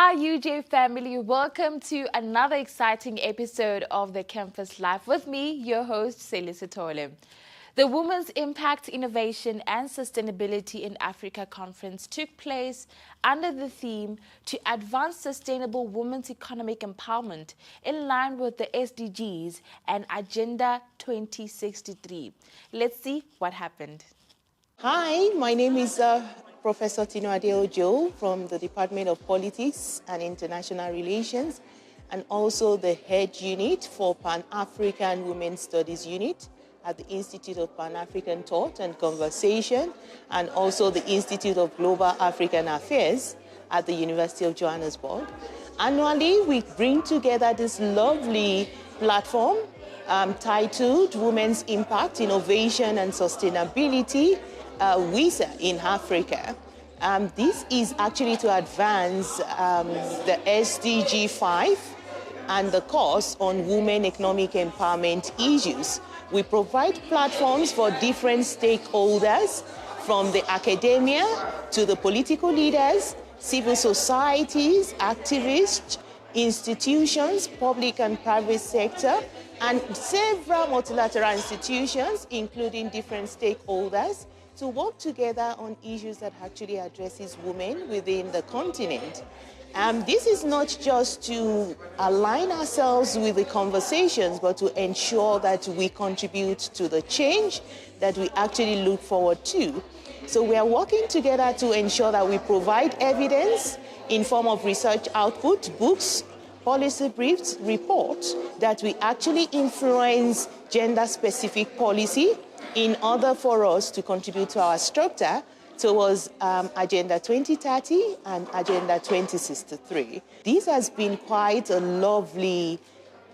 Hi UJ family, welcome to another exciting episode of the Campus Life with me, your host Selisa Tole. The Women's Impact, Innovation and Sustainability in Africa conference took place under the theme to advance sustainable women's economic empowerment in line with the SDGs and Agenda 2063. Let's see what happened. Hi, my name is Professor Tinuade Ojo from the Department of Politics and International Relations, and also the head unit for Pan-African Women's Studies Unit at the Institute of Pan-African Thought and Conversation, and also the Institute of Global African Affairs at the University of Johannesburg. Annually, we bring together this lovely platform titled Women's Impact, Innovation and Sustainability, WISA in Africa. This is actually to advance the SDG 5 and the course on women economic empowerment issues. We provide platforms for different stakeholders, from the academia to the political leaders, civil societies, activists, institutions, public and private sector, and several multilateral institutions, including different stakeholders, to work together on issues that actually addresses women within the continent. This is not just to align ourselves with the conversations, but to ensure that we contribute to the change that we actually look forward to. So we are working together to ensure that we provide evidence in form of research output, books, policy briefs, reports that we actually influence gender-specific policy in order for us to contribute to our structure towards Agenda 2030 and Agenda 2063. This has been quite a lovely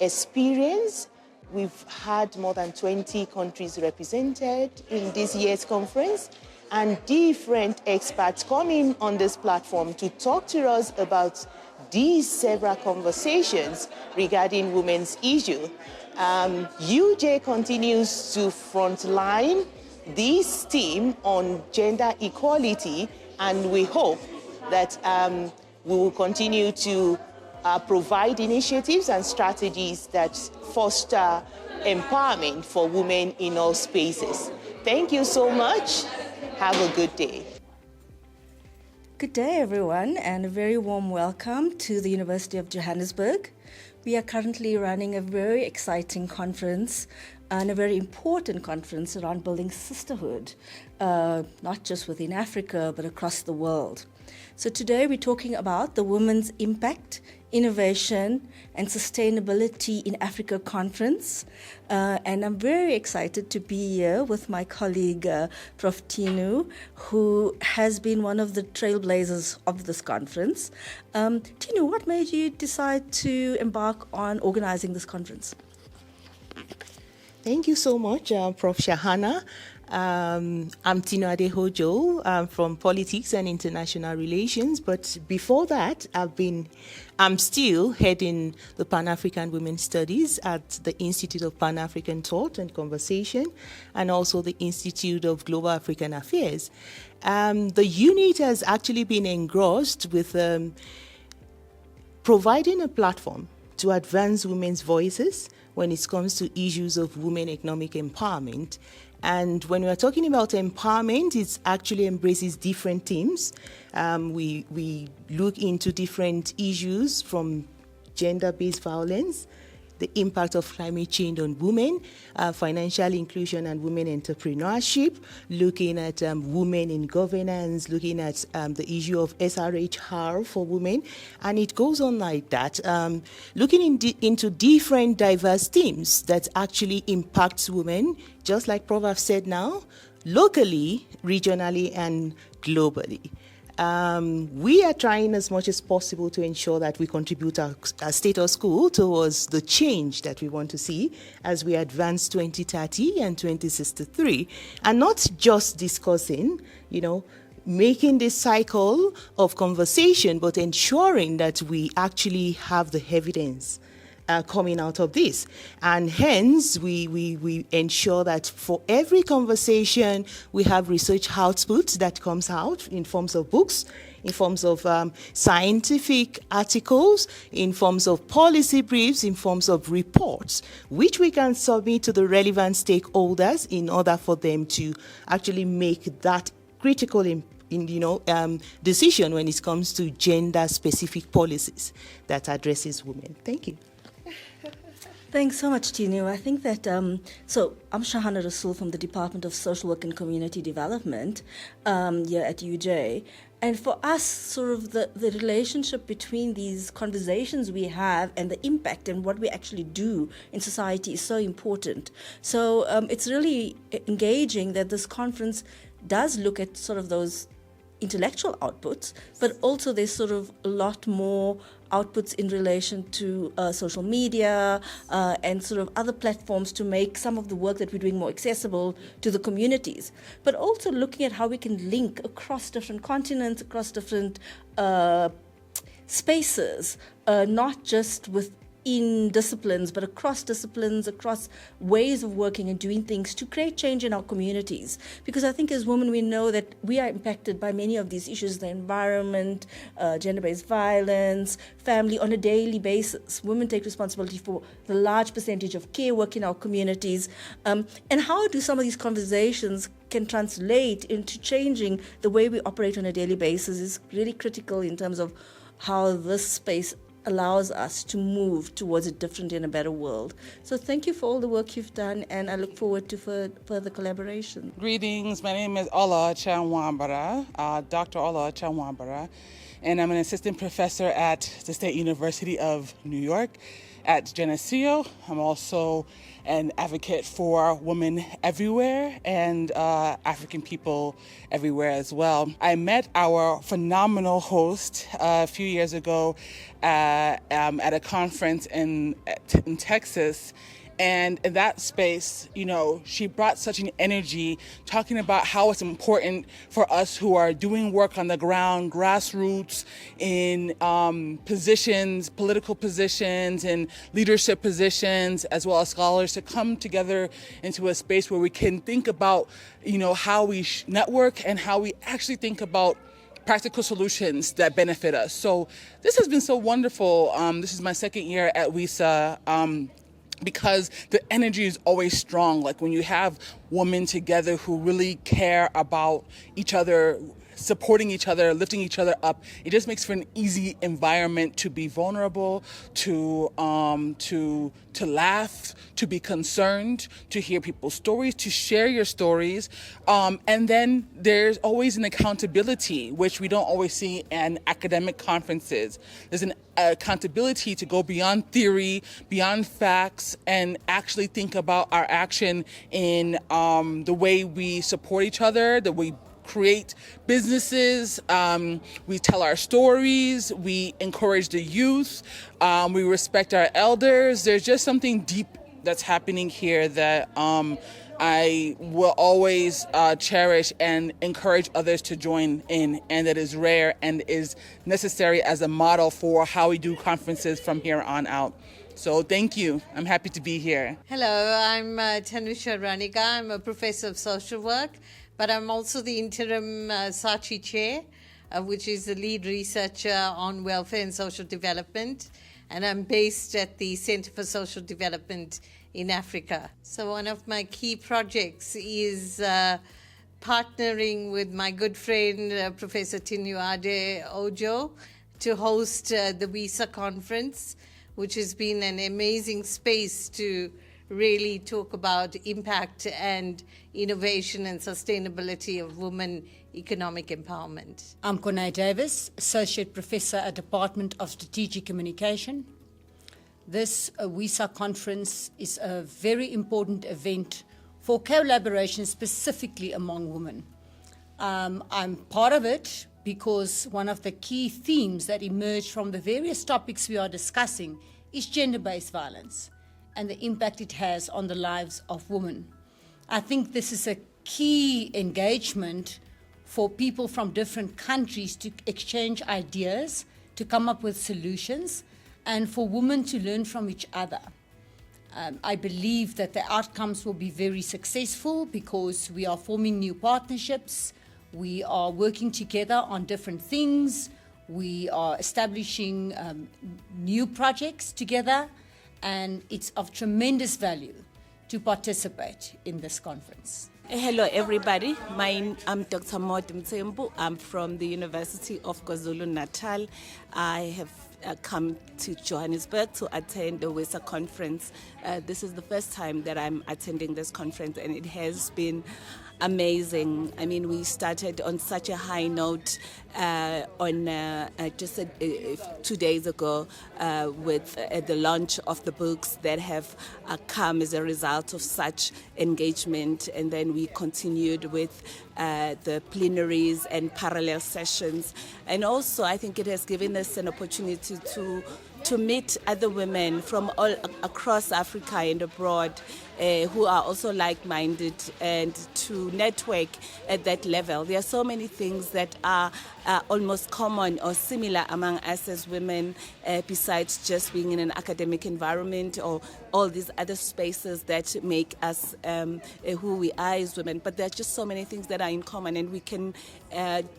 experience. We've had more than 20 countries represented in this year's conference, and different experts coming on this platform to talk to us about these several conversations regarding women's issues. UJ continues to frontline this theme on gender equality, and we hope that we will continue to provide initiatives and strategies that foster empowerment for women in all spaces. Thank you so much. Have a good day. Good day, everyone, and a very warm welcome to the University of Johannesburg. We are currently running a very exciting conference and a very important conference around building sisterhood, not just within Africa, but across the world. So today we're talking about the Women's Impact, Innovation and Sustainability in Africa conference. And I'm very excited to be here with my colleague, Prof. Tinu, who has been one of the trailblazers of this conference. Tinu, what made you decide to embark on organizing this conference? Thank you so much, Prof. Shahana. I'm Tinu Adehojo from Politics and International Relations, but before that, I'm still heading the Pan-African Women's Studies at the Institute of Pan-African Thought and Conversation, and also the Institute of Global African Affairs. The unit has actually been engrossed with providing a platform to advance women's voices when it comes to issues of women economic empowerment. And when we're talking about empowerment, it actually embraces different themes. We look into different issues, from gender-based violence, the impact of climate change on women, financial inclusion and women entrepreneurship, looking at women in governance, looking at the issue of SRHR for women, and it goes on like that, looking into different diverse themes that actually impacts women, just like Prof said now, locally, regionally, and globally. We are trying as much as possible to ensure that we contribute our status quo towards the change that we want to see as we advance 2030 and 2063, and not just discussing, making this cycle of conversation, but ensuring that we actually have the evidence coming out of this. And hence, we ensure that for every conversation, we have research outputs that comes out in forms of books, in forms of scientific articles, in forms of policy briefs, in forms of reports, which we can submit to the relevant stakeholders in order for them to actually make that critical decision when it comes to gender-specific policies that addresses women. Thank you. Thanks so much, Tinu. I think that, so I'm Shahana Rasul from the Department of Social Work and Community Development here at UJ. And for us, sort of the relationship between these conversations we have and the impact and what we actually do in society is so important. So it's really engaging that this conference does look at sort of those intellectual outputs, but also there's sort of a lot more outputs in relation to social media and sort of other platforms to make some of the work that we're doing more accessible to the communities, but also looking at how we can link across different continents, across different spaces, not just within disciplines, but across disciplines, across ways of working and doing things to create change in our communities. Because I think as women, we know that we are impacted by many of these issues, the environment, gender-based violence, family on a daily basis. Women take responsibility for the large percentage of care work in our communities. And how do some of these conversations can translate into changing the way we operate on a daily basis is really critical in terms of how this space allows us to move towards a different and a better world. So thank you for all the work you've done, and I look forward to further collaboration. Greetings, my name is Ola Chanwambara, Dr. Ola Chanwambara, and I'm an assistant professor at the State University of New York at Geneseo. I'm also an advocate for women everywhere and African people everywhere as well. I met our phenomenal host a few years ago at a conference in Texas. And in that space, you know, she brought such an energy talking about how it's important for us who are doing work on the ground, grassroots, in positions, political positions, and leadership positions, as well as scholars, to come together into a space where we can think about, you know, how we network and how we actually think about practical solutions that benefit us. So this has been so wonderful. This is my second year at WISA. Because the energy is always strong. Like when you have women together who really care about each other, supporting each other, lifting each other up, it just makes for an easy environment to be vulnerable, to laugh, to be concerned, to hear people's stories, to share your stories. And then there's always an accountability, which we don't always see in academic conferences. There's an accountability to go beyond theory, beyond facts, and actually think about our action in the way we support each other, the way create businesses, we tell our stories, we encourage the youth, we respect our elders. There's just something deep that's happening here that I will always cherish and encourage others to join in, and that is rare and is necessary as a model for how we do conferences from here on out. So thank you. I'm happy to be here. Hello, I'm Tanusha Raniga. I'm a professor of social work, but I'm also the interim SACHI chair, which is the lead researcher on welfare and social development. And I'm based at the Center for Social Development in Africa. So one of my key projects is partnering with my good friend, Professor Tinuade Ojo, to host the WISA conference, which has been an amazing space to really talk about impact and innovation and sustainability of women economic empowerment. I'm Corné Davis, Associate Professor at Department of Strategic Communication. This WISA conference is a very important event for collaboration specifically among women. I'm part of it because one of the key themes that emerge from the various topics we are discussing is gender-based violence and the impact it has on the lives of women. I think this is a key engagement for people from different countries to exchange ideas, to come up with solutions, and for women to learn from each other. I believe that the outcomes will be very successful because we are forming new partnerships, we are working together on different things, we are establishing new projects together, and it's of tremendous value to participate in this conference. Hello everybody, I'm Dr. Maud Mtsembu. I'm from the University of KwaZulu-Natal. I have come to Johannesburg to attend the WISA conference. This is the first time that I'm attending this conference, and it has been amazing. I mean, we started on such a high note just 2 days ago with the launch of the books that have come as a result of such engagement, and then we continued with the plenaries and parallel sessions. And also, I think it has given us an opportunity to meet other women from all across Africa and abroad who are also like-minded, and to network at that level. There are so many things that are almost common or similar among us as women, besides just being in an academic environment or all these other spaces that make us who we are as women. But there are just so many things that are in common, and we can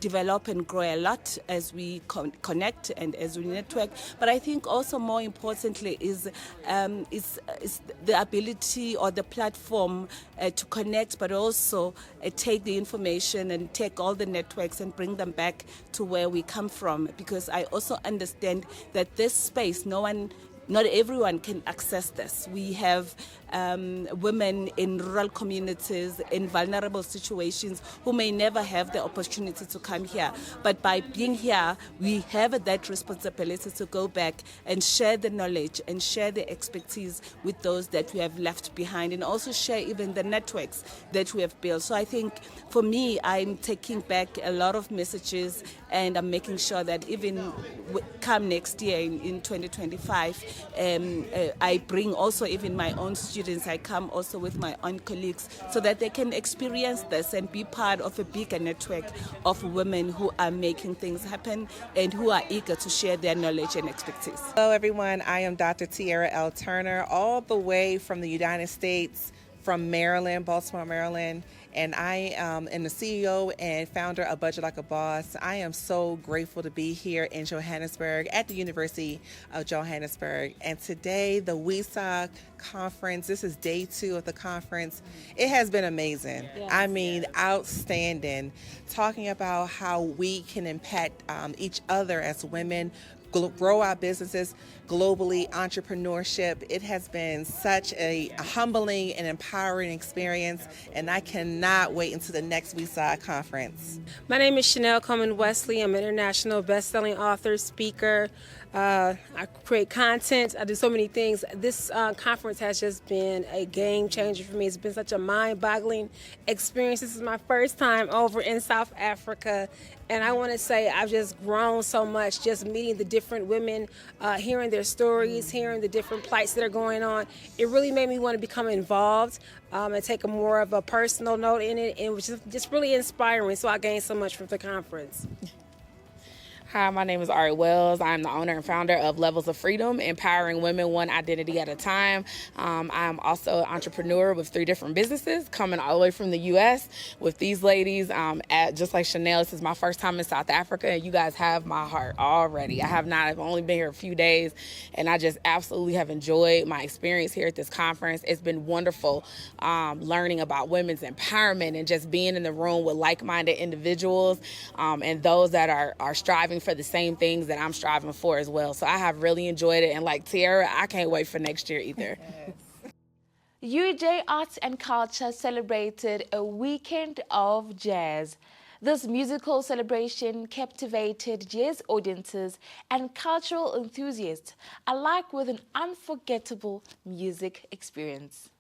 develop and grow a lot as we connect and as we network. But I think also more importantly is the ability or the platform to connect, but also take the information and take all the networks and bring them back to where we come from. Because I also understand that this space, not everyone can access this. We have women in rural communities, in vulnerable situations, who may never have the opportunity to come here. But by being here, we have that responsibility to go back and share the knowledge and share the expertise with those that we have left behind, and also share even the networks that we have built. So I think for me, I'm taking back a lot of messages, and I'm making sure that even come next year in 2025, I bring also even my own students. I come also with my own colleagues so that they can experience this and be part of a bigger network of women who are making things happen and who are eager to share their knowledge and expertise. Hello everyone, I am Dr. Tiara L. Turner, all the way from the United States, from Maryland, Baltimore, Maryland, and I am the CEO and founder of Budget Like a Boss. I am so grateful to be here in Johannesburg at the University of Johannesburg. And today, the WISA conference, this is day 2 of the conference. It has been amazing. Yes. I mean, outstanding. Talking about how we can impact each other as women, grow our businesses globally, entrepreneurship. It has been such a humbling and empowering experience, and I cannot wait until the next WISA conference. My name is Chanel Coleman Wesley. I'm an international best-selling author, speaker. I create content. I do so many things. This conference has just been a game changer for me. It's been such a mind-boggling experience. This is my first time over in South Africa, and I want to say I've just grown so much just meeting the different women, hearing their stories, hearing the different plights that are going on. It really made me want to become involved and take a more of a personal note in it, and it was just really inspiring. So I gained so much from the conference. Hi, my name is Ari Wells. I'm the owner and founder of Levels of Freedom, empowering women one identity at a time. I'm also an entrepreneur with 3 different businesses, coming all the way from the U.S. with these ladies. Just like Chanel, this is my first time in South Africa, and you guys have my heart already. I've only been here a few days, and I just absolutely have enjoyed my experience here at this conference. It's been wonderful learning about women's empowerment and just being in the room with like-minded individuals and those that are striving for the same things that I'm striving for as well. So I have really enjoyed it, and like Tiara, I can't wait for next year either. UJ Arts and Culture celebrated a weekend of jazz. This musical celebration captivated jazz audiences and cultural enthusiasts alike with an unforgettable music experience.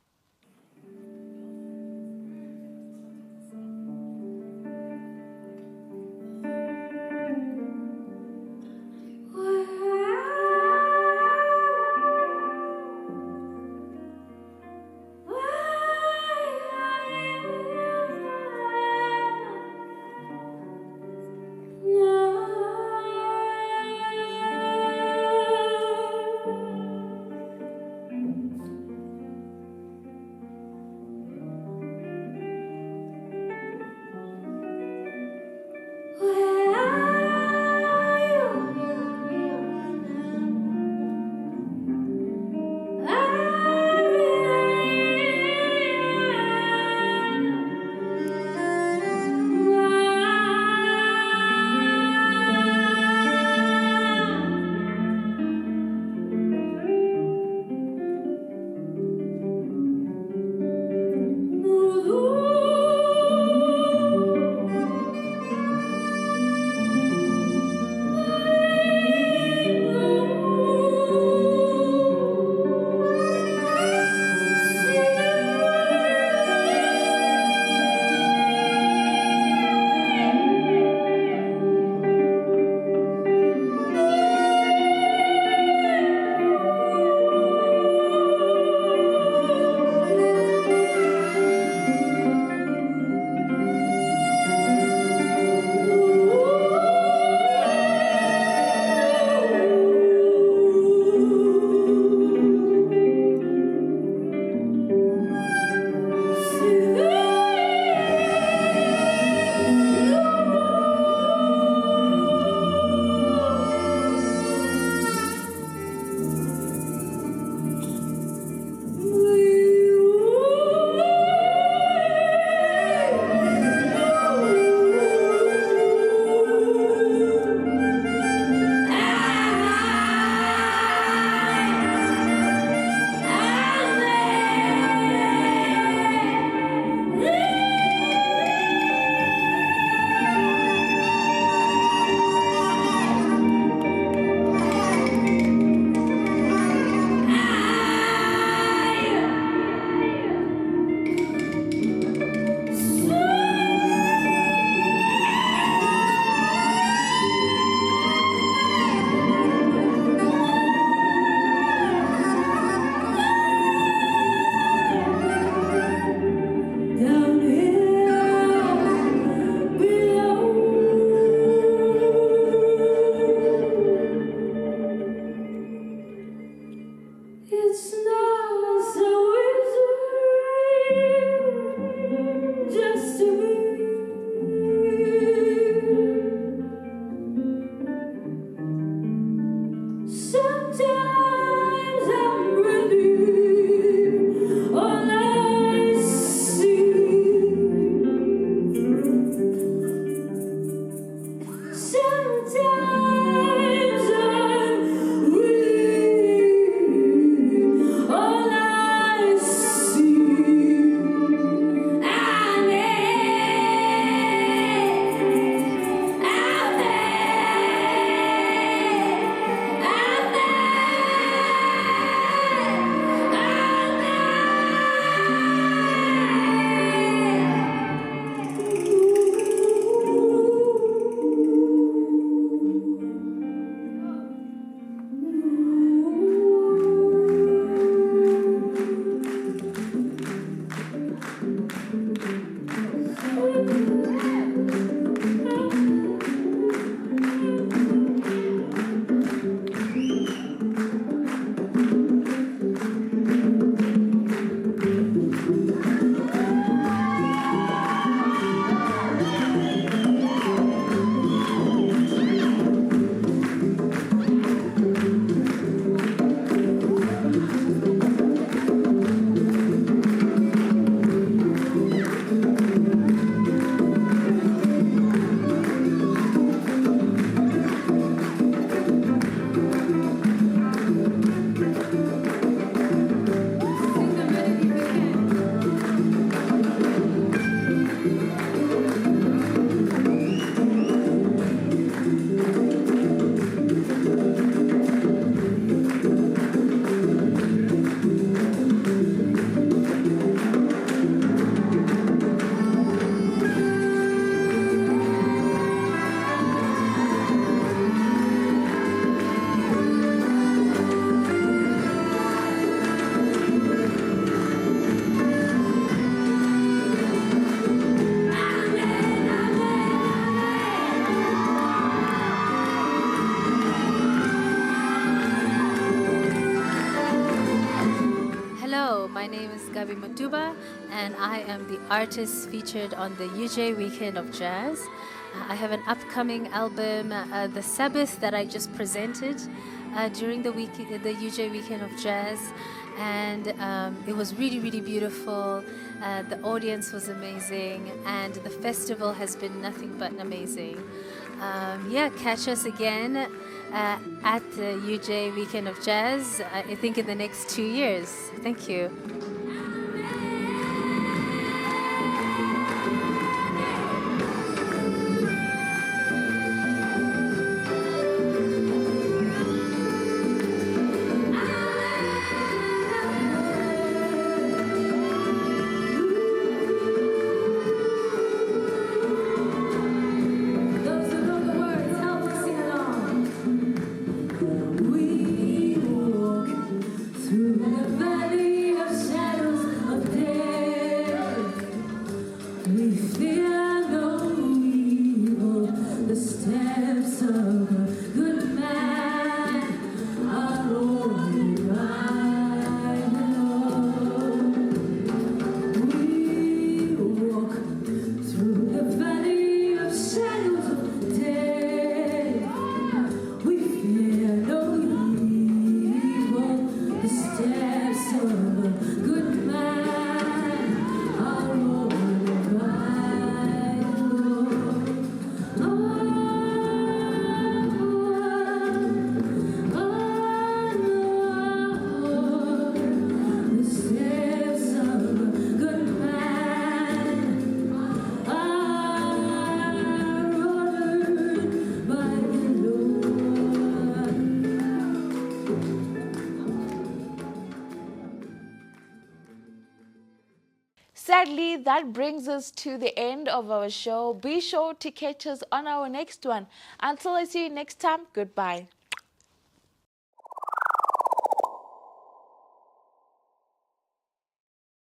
My name is Gabi Matuba, and I am the artist featured on the UJ Weekend of Jazz. I have an upcoming album, The Sabbath, that I just presented during the UJ Weekend of Jazz, and it was really, really beautiful. The audience was amazing, and the festival has been nothing but amazing. Catch us again at the UJ Weekend of Jazz, I think in the next 2 years. Thank you. Sadly, that brings us to the end of our show. Be sure to catch us on our next one. Until I see you next time, goodbye.